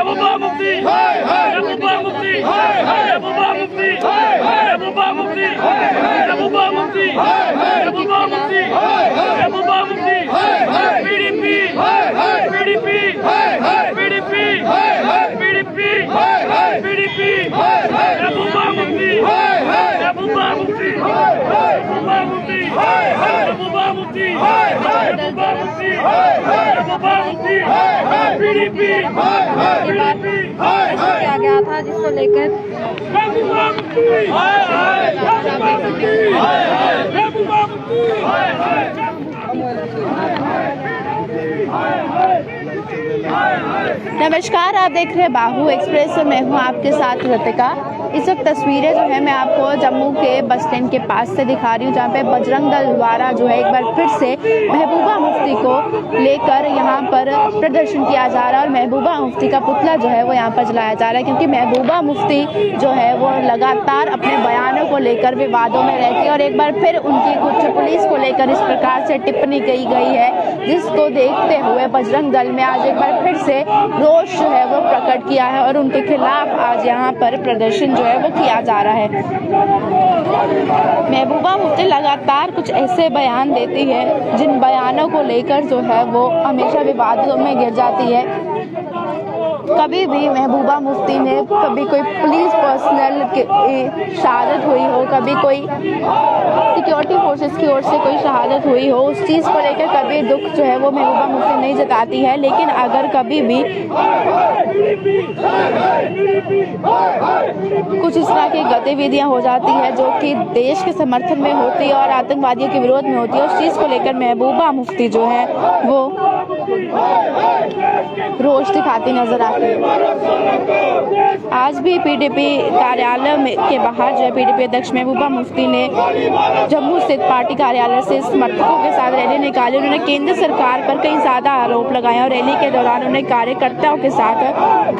महबूबा Mufti, Mehbooba Mufti, Mehbooba Mufti, Mehbooba Mufti, Mehbooba Mufti, Mehbooba Mufti, Mehbooba Mufti, PDP, PDP, PDP, PDP, PDP, Mehbooba Mufti, Mehbooba Mufti, Mehbooba Mufti, Mehbooba Mufti, Mehbooba Mufti, Mehbooba Mufti, PDP, PDP, किया गया था जिसको लेकर महबूबा मुफ्ती, महबूबा मुफ्ती, महबूबा मुफ्ती, नमस्कार, आप देख रहे हैं बाहू एक्सप्रेस और मैं हूं आपके साथ रतिका। इस वक्त तस्वीरें जो है मैं आपको जम्मू के बस स्टैंड के पास से दिखा रही हूं, जहां पे बजरंग दल द्वारा जो है एक बार फिर से महबूबा मुफ्ती को लेकर यहां पर प्रदर्शन किया जा रहा है और महबूबा मुफ्ती का पुतला जो है वो यहां पर जलाया जा रहा है, क्योंकि महबूबा मुफ्ती जो है वो लगातार अपने बयानों को लेकर विवादों में रहती है और एक बार फिर उनकी कुछ पुलिस को लेकर इस प्रकार से टिप्पणी की गई है, जिसको देखते हुए बजरंग दल में आज एक बार फिर से रोष जो है वो प्रकट किया है और उनके खिलाफ आज यहाँ पर प्रदर्शन जो है वो किया जा रहा है। महबूबा मुफ्ती लगातार कुछ ऐसे बयान देती है जिन बयानों को लेकर जो है वो हमेशा विवादों में गिर जाती है। कभी भी महबूबा मुफ्ती ने कभी कोई पुलिस पर्सनल की शहादत हुई हो, कभी कोई सिक्योरिटी फोर्सेस की ओर से कोई शहादत हुई हो, उस चीज़ को लेकर कभी दुख जो है वो महबूबा मुफ्ती नहीं जताती है। लेकिन अगर कभी भी कुछ इस तरह की गतिविधियां हो जाती है जो कि देश के समर्थन में होती है और आतंकवादियों के विरोध में होती है, उस चीज़ को लेकर महबूबा मुफ्ती जो है वो रोष दिखाती नजर आती है। आज भी पीडीपी कार्यालय के बाहर जो है पीडीपी अध्यक्ष महबूबा मुफ्ती ने जम्मू स्थित पार्टी कार्यालय से समर्थकों के साथ रैली निकाली। उन्होंने केंद्र सरकार पर कई ज्यादा आरोप लगाए और रैली के दौरान उन्होंने कार्यकर्ताओं के साथ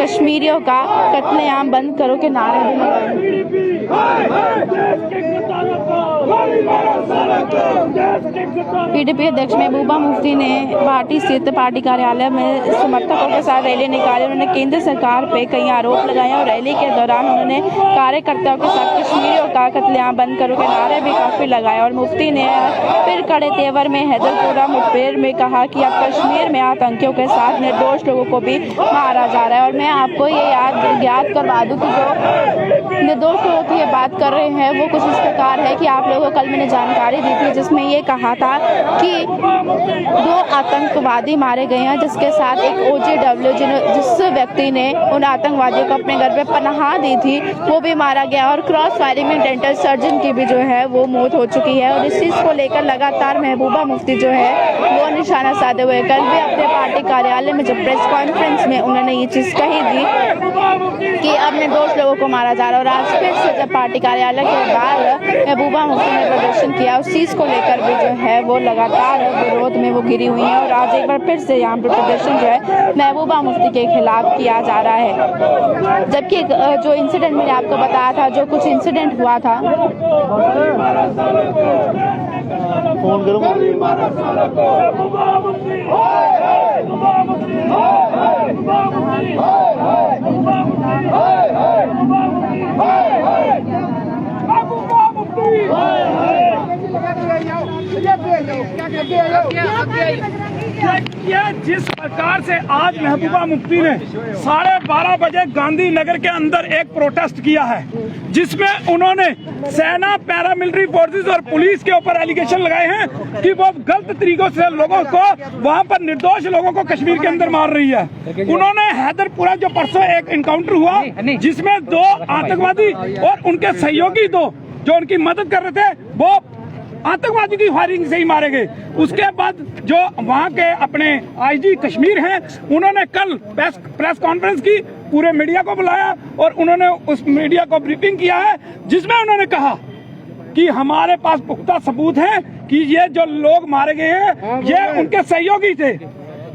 कश्मीरियों का कत्लेआम बंद करो के नारे भी लगाए। पीडीपी अध्यक्ष महबूबा मुफ्ती ने पार्टी स्थित पार्टी कार्यालय में समर्थकों के साथ रैली निकाली। उन्होंने केंद्र सरकार पे कई आरोप लगाए और रैली के दौरान उन्होंने कार्यकर्ताओं के साथ कश्मीरियों का कत्लेआम बंद करो के नारे भी काफी लगाए और मुफ्ती ने फिर कड़े तेवर में हैदरपुरा मुठभेड़ में कहा कि अब कश्मीर में आतंकियों के साथ निर्दोष लोगों को भी मारा जा रहा है। और मैं आपको ये याद करवा दूं कि जो निर्दोष लोगों की ये बात कर रहे हैं वो कुछ इस प्रकार है कि आप लोगों को कल मैंने जानकारी दी थी जिसमें ये कहा था कि 2 आतंकवादी मारे गए हैं, जिसके साथ एक OJW जिस व्यक्ति ने उन आतंकवादियों को अपने घर पे पनाह दी थी वो भी मारा गया और क्रॉस फायरिंग में डेंटल सर्जन की भी जो है वो मौत हो चुकी है। और इस चीज को लेकर लगातार महबूबा मुफ्ती जो है वो निशाना साधे हुए कल भी अपने पार्टी कार्यालय में जब प्रेस कॉन्फ्रेंस में उन्होंने ये चीज कही थी कि अब निर्दोष लोगों को मारा जा रहा है। और आज फिर से जब पार्टी कार्यालय के बाहर महबूबा मुफ्ती ने प्रदर्शन किया, उस चीज को लेकर भी जो है वो लगातार विरोध में वो घिरी हुई है और आज एक बार फिर से यहाँ पर प्रदर्शन जो है महबूबा मुफ्ती के खिलाफ किया जा रहा है। जबकि जो इंसिडेंट मैंने आपको बताया था, जो कुछ इंसिडेंट हुआ था, फोन करो जिस प्रकार से आज महबूबा मुफ्ती ने 12:30 बजे गांधीनगर के अंदर एक प्रोटेस्ट किया है, जिसमें उन्होंने सेना, पैरामिलिट्री फोर्सेस और पुलिस के ऊपर एलिगेशन लगाए हैं कि वो गलत तरीकों से लोगों को वहां पर निर्दोष लोगों को कश्मीर के अंदर मार रही है। उन्होंने हैदरपुरा जो परसों एक एनकाउंटर हुआ जिसमें 2 आतंकवादी और उनके सहयोगी 2 जो उनकी मदद कर रहे थे वो आतंकवादी की फायरिंग से ही मारे गए। उसके बाद जो वहां के अपने आईजी कश्मीर हैं, उन्होंने कल प्रेस कॉन्फ्रेंस की, पूरे मीडिया को बुलाया और उन्होंने उस मीडिया को ब्रीफिंग किया है, जिसमें उन्होंने कहा कि हमारे पास पुख्ता सबूत हैं कि ये जो लोग मारे गए हैं ये उनके सहयोगी थे।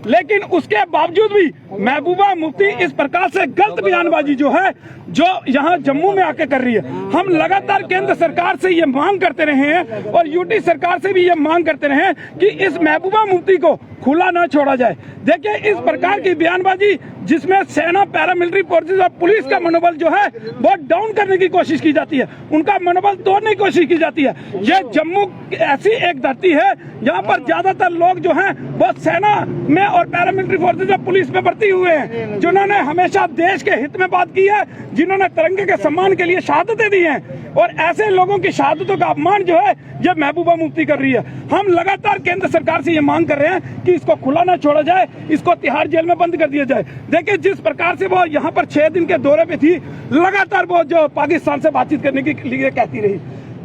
लेकिन उसके बावजूद भी महबूबा मुफ्ती इस प्रकार से गलत बयानबाजी जो है जो यहाँ जम्मू में आके कर रही है। हम लगातार केंद्र सरकार से ये मांग करते रहे हैं और यूटी सरकार से भी ये मांग करते रहे हैं कि इस महबूबा मुफ्ती को खुला न छोड़ा जाए। देखिए, इस प्रकार की बयानबाजी जिसमें सेना, पैरामिलिट्री फोर्सेस और पुलिस का मनोबल जो है वो डाउन करने की कोशिश की जाती है, उनका मनोबल तोड़ने की कोशिश की जाती है। ये जम्मू ऐसी एक धरती है यहाँ पर ज्यादातर लोग जो हैं वो सेना में और पैरामिलिट्री फोर्सेस और पुलिस में भर्ती हुए हैं, जिन्होंने हमेशा देश के हित में बात की है, जिन्होंने तिरंगे के सम्मान के लिए शहादतें दी हैं। और ऐसे लोगों की शहादतों का अपमान जो है ये महबूबा मुफ्ती कर रही है। हम लगातार केंद्र सरकार से ये मांग कर रहे हैं कि इसको खुला ना छोड़ा जाए, इसको तिहाड़ जेल में बंद कर दिया जाए। देखिए, जिस प्रकार से वो यहाँ पर 6 दिन के दौरे पे थी, लगातार वो जो पाकिस्तान से बातचीत करने के लिए कहती रही,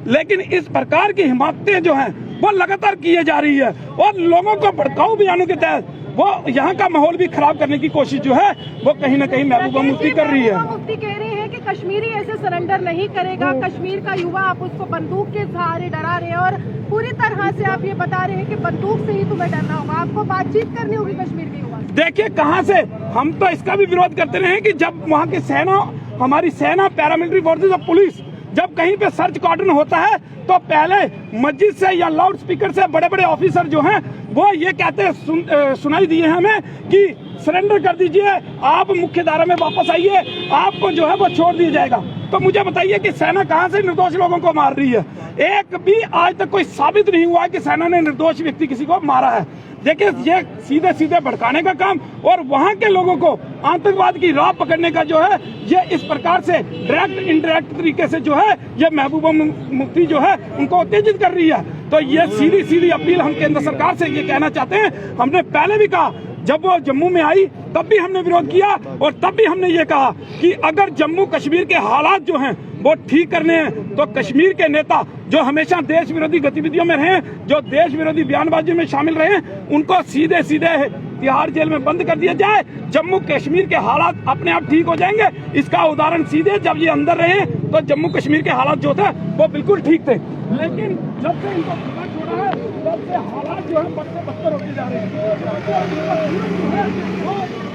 लेकिन इस प्रकार की हिमाकतें जो हैं वो लगातार की जा रही है और लोगों को भड़काऊ बयानों के तहत वो यहाँ का माहौल भी खराब करने की कोशिश जो है वो कहीं ना कहीं महबूबा मुफ्ती कर रही है। मुफ्ती कह रही है कि कश्मीरी ऐसे सरेंडर नहीं करेगा, कश्मीर का युवा आप उसको बंदूक के सहारे डरा रहे हैं और पूरी तरह से आप ये बता रहे हैं कि बंदूक से ही तुम्हें डरना होगा, आपको बातचीत करनी होगी कश्मीर के युवा। देखिए, कहाँ से हम तो इसका भी विरोध करते रहे हैं कि जब वहाँ की सेना, हमारी सेना, पैरामिलिट्री फोर्सेज और पुलिस जब कहीं पे सर्च कॉर्डन होता है तो पहले मस्जिद से या लाउड स्पीकर से बड़े बड़े ऑफिसर जो हैं वो ये कहते हैं, सुनाई दिए हमें कि सरेंडर कर दीजिए, आप मुख्य धारा में वापस आइए, आपको जो है वो छोड़ दिया जाएगा। तो मुझे बताइए कि सेना कहाँ से निर्दोष लोगों को मार रही है? एक भी आज तक कोई साबित नहीं हुआ कि सेना ने निर्दोष व्यक्ति किसी को मारा है। देखिए, ये सीधे सीधे भड़काने का काम और वहाँ के लोगों को आतंकवाद की राह पकड़ने का जो है ये इस प्रकार से डायरेक्ट इनडायरेक्ट तरीके से जो है ये महबूबा मुफ्ती जो है उनको उत्तेजित कर रही है। तो ये सीधी सीधी अपील हम केंद्र सरकार से ये कहना चाहते हैं। हमने पहले भी कहा, जब वो जम्मू में आई तब भी हमने विरोध किया और तब भी हमने ये कहा कि अगर जम्मू कश्मीर के हालात जो हैं वो ठीक करने हैं तो कश्मीर के नेता जो हमेशा देश विरोधी गतिविधियों में रहे, जो देश विरोधी बयानबाजी में शामिल रहे, उनको सीधे सीधे तिहाड़ जेल में बंद कर दिया जाए। जम्मू कश्मीर के हालात अपने आप ठीक हो जाएंगे। इसका उदाहरण सीधे जब ये अंदर रहे तो जम्मू कश्मीर के हालात जो थे वो बिल्कुल ठीक थे, लेकिन जब से इनको खुला छोड़ा है तब से हालात जो है बदतर होते जा रहे हैं।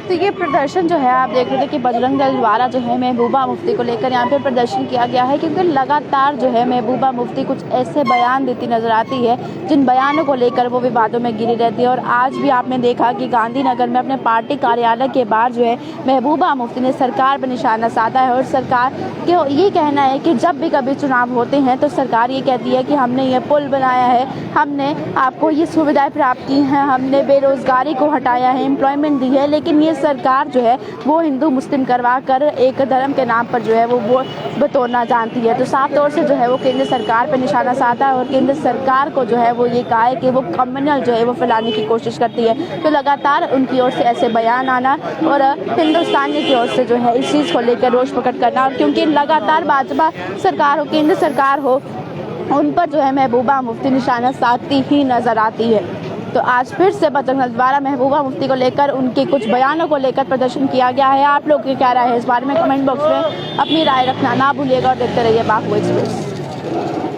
तो ये प्रदर्शन जो है आप देख रहे थे कि बजरंग दल द्वारा जो है महबूबा मुफ्ती को लेकर यहाँ पे प्रदर्शन किया गया है, क्योंकि लगातार जो है महबूबा मुफ्ती कुछ ऐसे बयान देती नजर आती है जिन बयानों को लेकर वो विवादों में घिरी रहती है। और आज भी आपने देखा कि गांधीनगर में अपने पार्टी कार्यालय के बाहर जो है महबूबा मुफ्ती ने सरकार पर निशाना साधा है और सरकार के ये कहना है कि जब भी कभी चुनाव होते हैं तो सरकार ये कहती है कि हमने ये पुल बनाया है, हमने आपको ये सुविधाएं प्राप्त की हैं, हमने बेरोजगारी को हटाया है, एम्प्लॉयमेंट दी है, लेकिन ये सरकार जो है वो हिंदू मुस्लिम करवा कर एक धर्म के नाम पर जो है वो बतौरना जानती है। तो साफ तौर से जो है वो केंद्र सरकार पर निशाना साधा है और केंद्र सरकार को जो है वो ये कहा है कि वो कम्युनल जो है वो फैलाने की कोशिश करती है। तो लगातार उनकी ओर से ऐसे बयान आना और हिंदुस्तानी की ओर से जो है इस चीज़ को लेकर रोष प्रकट करना, और क्योंकि लगातार भाजपा सरकार हो, केंद्र सरकार हो, उन पर जो है महबूबा मुफ्ती निशाना साधती ही नजर आती है। तो आज फिर से बजरंग दल द्वारा महबूबा मुफ्ती को लेकर उनके कुछ बयानों को लेकर प्रदर्शन किया गया है। आप लोग की क्या राय है इस बारे में कमेंट बॉक्स में अपनी राय रखना ना भूलिएगा और देखते रहिए बागो एक्सप्रेस।